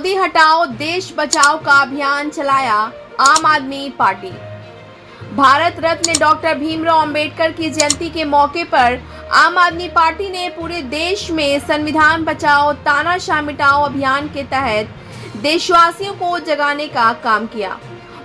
मोदी हटाओ देश बचाओ का अभियान चलाया आम आदमी पार्टी। भारत रत्न डॉक्टर भीमराव अंबेडकर की जयंती के मौके पर आम आदमी पार्टी ने पूरे देश में संविधान बचाओ तानाशाह मिटाओ अभियान के तहत देशवासियों को जगाने का काम किया।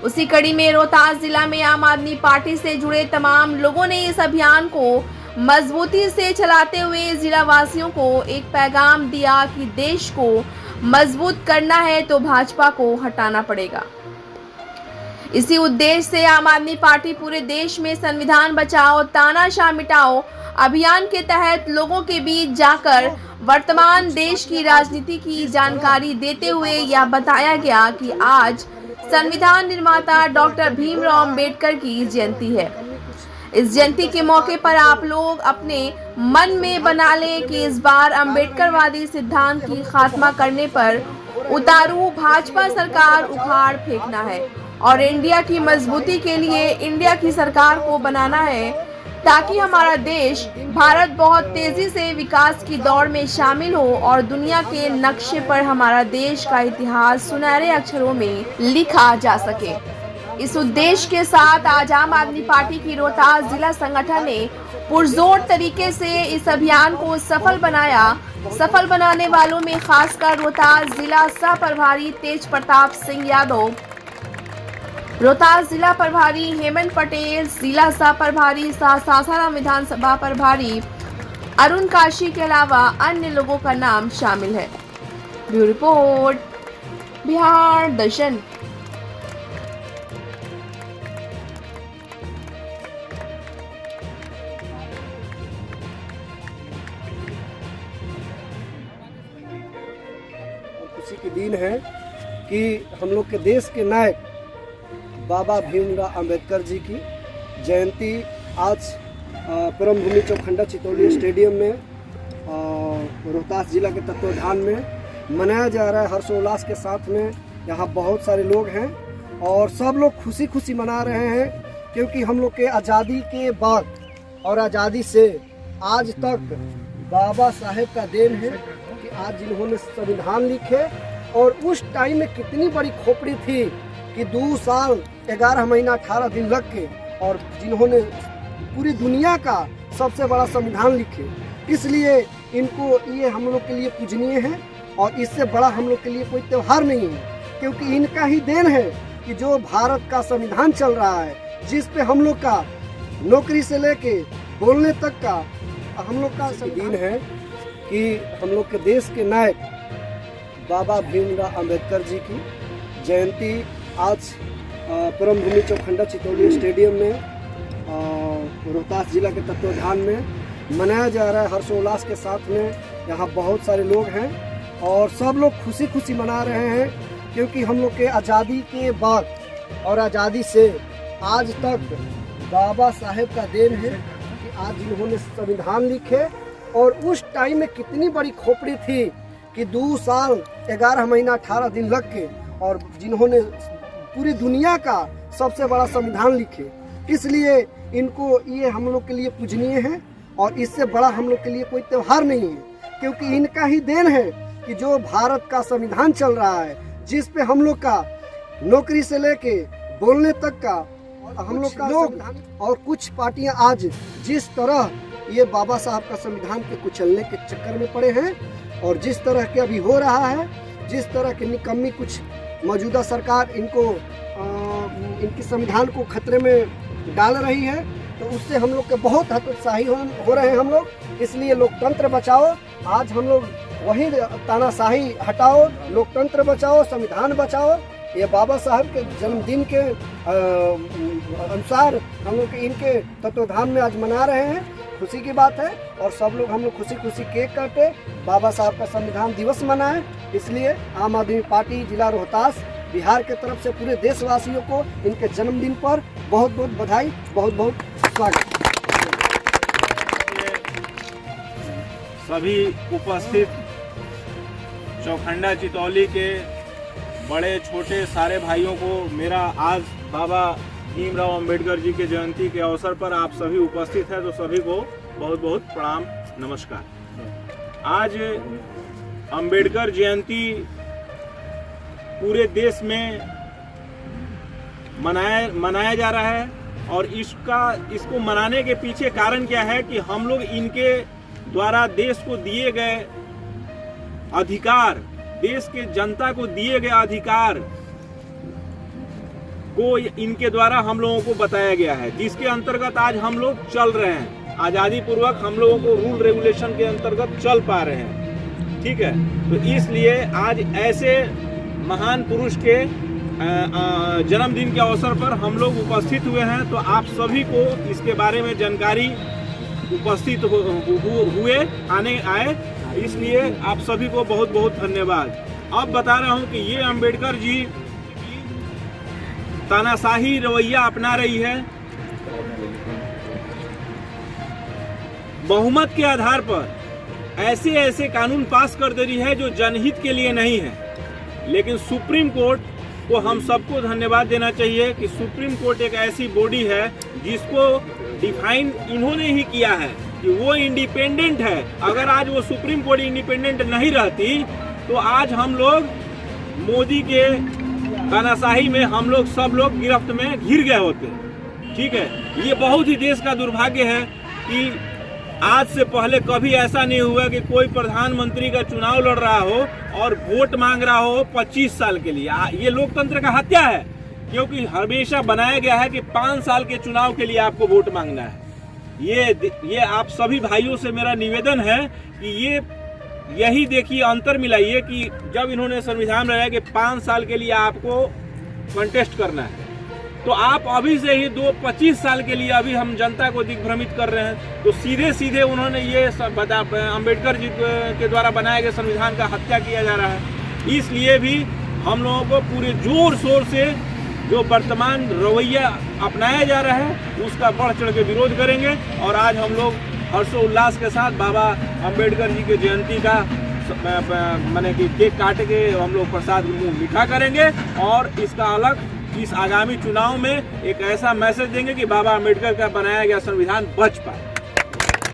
उसी कड़ी में रोहतास जिला में आम आदमी पार्टी से जुड़े तमाम लोगों ने इस अभियान को मजबूती से चलाते हुए जिला वासियों को एक पैगाम दिया कि देश को मजबूत करना है तो भाजपा को हटाना पड़ेगा। इसी उद्देश्य से आम आदमी पार्टी पूरे देश में संविधान बचाओ तानाशाह मिटाओ अभियान के तहत लोगों के बीच जाकर वर्तमान देश की राजनीति की जानकारी देते हुए यह बताया गया कि आज संविधान निर्माता डॉक्टर भीमराव अंबेडकर की जयंती है। इस जयंती के मौके पर आप लोग अपने मन में बना लें कि इस बार अंबेडकरवादी सिद्धांत की खात्मा करने पर उतारू भाजपा सरकार उखाड़ फेंकना है और इंडिया की मजबूती के लिए इंडिया की सरकार को बनाना है ताकि हमारा देश भारत बहुत तेजी से विकास की दौड़ में शामिल हो और दुनिया के नक्शे पर हमारा देश का इतिहास सुनहरे अक्षरों में लिखा जा सके। इस उद्देश्य के साथ आज आम आदमी पार्टी की रोहतास जिला संगठन ने पुरजोर तरीके से इस अभियान को सफल बनाया। सफल बनाने वालों में खासकर रोहतास जिला सह प्रभारी तेज प्रताप सिंह यादव, रोहतास जिला प्रभारी हेमंत पटेल, जिला सह प्रभारी सासाराम विधानसभा प्रभारी अरुण काशी के अलावा अन्य लोगों का नाम शामिल है। ब्यूरो रिपोर्ट, बिहार दर्शन। खुशी के दिन है कि हम लोग के देश के नायक बाबा भीमराव अंबेडकर जी की जयंती आज परम भूमि चौखंडा चितौली स्टेडियम में रोहतास जिला के तत्वाधान में मनाया जा रहा है। हर्षोल्लास के साथ में यहाँ बहुत सारे लोग हैं और सब लोग खुशी खुशी मना रहे हैं क्योंकि हम लोग के आज़ादी के बाद और आज़ादी से आज तक बाबा साहेब का देन है कि आज जिन्होंने संविधान लिखे और उस टाइम में कितनी बड़ी खोपड़ी थी कि 2 साल 11 महीना 18 दिन लग के और जिन्होंने पूरी दुनिया का सबसे बड़ा संविधान लिखे, इसलिए इनको ये हम लोग के लिए पूजनीय है और इससे बड़ा हम लोग के लिए कोई त्यौहार नहीं है क्योंकि इनका ही देन है कि जो भारत का संविधान चल रहा है जिस पे हम लोग का नौकरी से लेके बोलने तक का हम लोग का दिन है कि हम लोग के देश के नायक बाबा भीमराव अंबेडकर जी की जयंती आज परम भूमि चौखंडा चितौली स्टेडियम में रोहतास जिला के तत्वाधान में मनाया जा रहा है। हर्षोल्लास के साथ में यहाँ बहुत सारे लोग हैं और सब लोग खुशी खुशी मना रहे हैं क्योंकि हम लोग के आज़ादी के बाद और आज़ादी से आज तक बाबा साहेब का देन है कि आज जिन्होंने संविधान लिखे और उस टाइम में कितनी बड़ी खोपड़ी थी कि 2 साल 11 महीना 18 दिन लग के और जिन्होंने पूरी दुनिया का सबसे बड़ा संविधान लिखे, इसलिए इनको ये हम लोग के लिए पूजनीय है और इससे बड़ा हम लोग के लिए कोई त्यौहार नहीं है क्योंकि इनका ही देन है कि जो भारत का संविधान चल रहा है जिस पे हम लोग का नौकरी से लेके बोलने तक का हम लोग का लोग और कुछ पार्टियां आज जिस तरह ये बाबा साहब का संविधान के कुचलने के चक्कर में पड़े हैं और जिस तरह के अभी हो रहा है, जिस तरह की निकम्मी कुछ मौजूदा सरकार इनको इनके संविधान को खतरे में डाल रही है, तो उससे हम लोग के बहुत हतोत्साही हो रहे हैं हम लोग। इसलिए लोकतंत्र बचाओ, आज हम लोग वही तानाशाही हटाओ, लोकतंत्र बचाओ, संविधान बचाओ। ये बाबा साहब के जन्मदिन के अनुसार हम लोग इनके तत्वाधान में आज मना रहे हैं। खुशी की बात है और सब लोग हम लोग खुशी खुशी केक काटे, बाबा साहब का संविधान दिवस मनाएं। इसलिए आम आदमी पार्टी जिला रोहतास बिहार के तरफ से पूरे देशवासियों को इनके जन्मदिन पर बहुत बहुत बधाई, बहुत बहुत स्वागत। सभी उपस्थित चौखंडा चितौली के बड़े छोटे सारे भाइयों को मेरा आज बाबा भीमराव अंबेडकर जी के जयंती के अवसर पर आप सभी उपस्थित हैं तो सभी को बहुत बहुत प्रणाम, नमस्कार। आज अंबेडकर जयंती पूरे देश में मनाया जा रहा है। और इसको मनाने के पीछे कारण क्या है कि हम लोग इनके द्वारा देश को दिए गए अधिकार, देश के जनता को दिए गए अधिकार को इनके द्वारा हम लोगों को बताया गया है, जिसके अंतर्गत आज हम लोग चल रहे हैं। आज़ादी पूर्वक हम लोगों को रूल रेगुलेशन के अंतर्गत चल पा रहे हैं। ठीक है, तो इसलिए आज ऐसे महान पुरुष के जन्मदिन के अवसर पर हम लोग उपस्थित हुए हैं। तो आप सभी को इसके बारे में जानकारी उपस्थित हुए आए, इसलिए आप सभी को बहुत बहुत धन्यवाद। अब बता रहा हूं कि ये अंबेडकर जी तानाशाही रवैया अपना रही है, बहुमत के आधार पर ऐसे ऐसे कानून पास कर दे रही है जो जनहित के लिए नहीं है। लेकिन सुप्रीम कोर्ट को हम सबको धन्यवाद देना चाहिए कि सुप्रीम कोर्ट एक ऐसी बॉडी है जिसको डिफाइन इन्होंने ही किया है कि वो इंडिपेंडेंट है। अगर आज वो सुप्रीम कोर्ट इंडिपेंडेंट नहीं रहती तो आज हम लोग मोदी के तानाशाही में हम लोग सब लोग गिरफ्त में घिर गए होते। ठीक है, ये बहुत ही देश का दुर्भाग्य है कि आज से पहले कभी ऐसा नहीं हुआ कि कोई प्रधानमंत्री का चुनाव लड़ रहा हो और वोट मांग रहा हो 25 साल के लिए। ये लोकतंत्र का हत्या है, क्योंकि हमेशा बनाया गया है कि 5 साल के चुनाव के लिए आपको वोट मांगना है। ये आप सभी भाइयों से मेरा निवेदन है कि यही देखिए अंतर मिलाइए कि जब इन्होंने संविधान बनाया कि 5 साल के लिए आपको कंटेस्ट करना है, तो आप अभी से ही 25 साल के लिए अभी हम जनता को दिग्भ्रमित कर रहे हैं। तो सीधे सीधे उन्होंने ये अंबेडकर जी के द्वारा बनाए गए संविधान का हत्या किया जा रहा है। इसलिए भी हम लोगों को पूरे जोर शोर से जो वर्तमान रवैया अपनाया जा रहा है उसका बढ़ चढ़ के विरोध करेंगे। और आज हम लोग हर्षोल्लास के साथ बाबा अंबेडकर जी के जयंती का माने कि केक काट के हम लोग प्रसाद मुँह मीठा करेंगे और इसका अलग इस आगामी चुनाव में एक ऐसा मैसेज देंगे कि बाबा अंबेडकर का बनाया गया संविधान बच पाए।